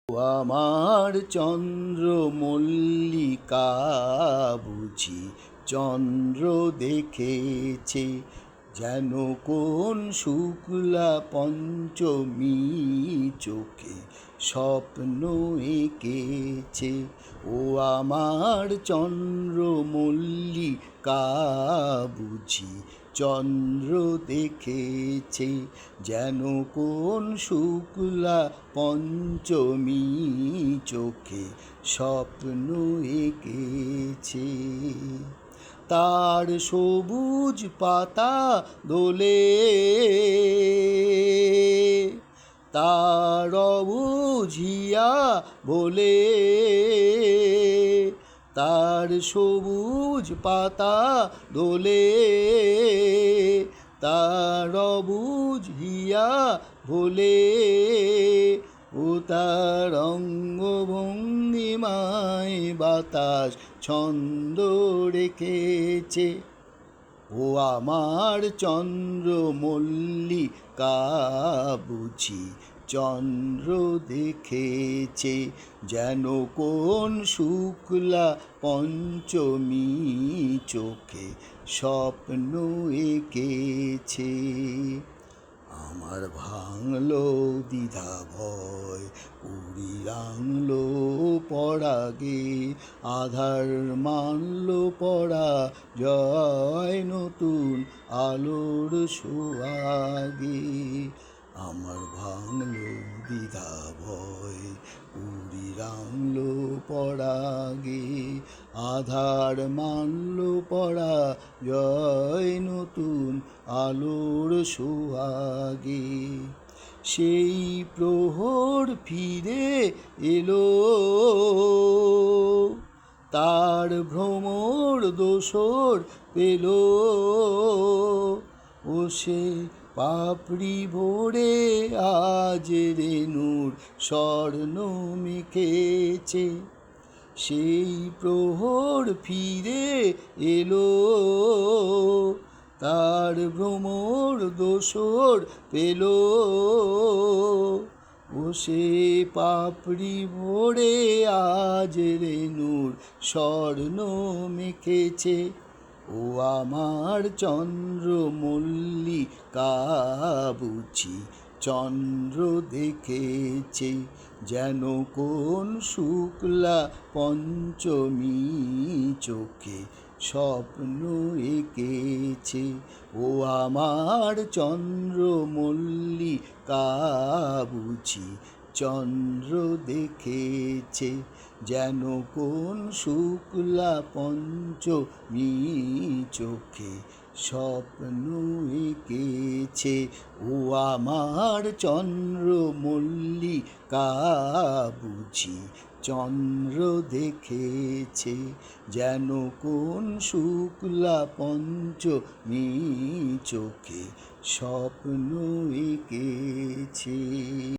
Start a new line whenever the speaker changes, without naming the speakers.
আমার চন্দ্রমল্লিকা বুঝি চন্দ্র দেখেছে, যেন কোন শুক্লা পঞ্চমী চোখে স্বপ্ন এঁকেছে। ও আমার চন্দ্রমল্লিকা বুঝি চন্দ্র দেখেছে, যেন কোন শুক্লা পঞ্চমী চোখে স্বপ্ন এঁকেছে। তার সবুজ পাতা দোলে, তার বুঝিয়া বলে, তার সবুজ পাতা দোলে, তার বুঝিয়া বলে, ও তার অঙ্গভঙ্গিমায় বাতাস ছন্দ রেখেছে। ও আমার চন্দ্রমল্লিকা বুঝি চন্দ্র দেখেছে, যেন কোন শুক্লা পঞ্চমী চোখে স্বপ্ন এঁকেছে। আমার ভাঙলো দ্বিধা ভয়, উড়ি রাঙলো পরাগে, আধার মানলো পরা জয় নতুন আলোর সোহাগে। আমার ভাঙলো দ্বিধা ভয়, উড়ি রাঙলো পরাগে, আধার মানলো পরা জয় নতুন আলোর সোহাগে। সেই প্রহর ফিরে এলো, তার ভ্রমর দোসর পেল, ও সে পাপড়ি ভরে আজ রেণুর স্বর্ণ মেখেছে। সেই প্রহর ফিরে এলো, তার ভ্রমর দোসর পেল, ও সে পাপড়ি ভরে আজ রেণুর স্বর্ণ মেখেছে। ও আমার চন্দ্রমল্লিকা বুঝি চন্দ্র দেখেছে, যেন কোন শুক্লা পঞ্চমী চোখে স্বপ্ন এঁকেছে। ও আমার চন্দ্রমল্লিকা বুঝি চন্দ্র দেখেছে, যেন কোন শুক্লা পঞ্চমী চোখে স্বপ্ন এঁকেছে। ও আমার চন্দ্রমল্লিকা বুঝি চন্দ্র দেখেছে, যেন কোন শুক্লা পঞ্চমী চোখে স্বপ্ন এঁকেছে।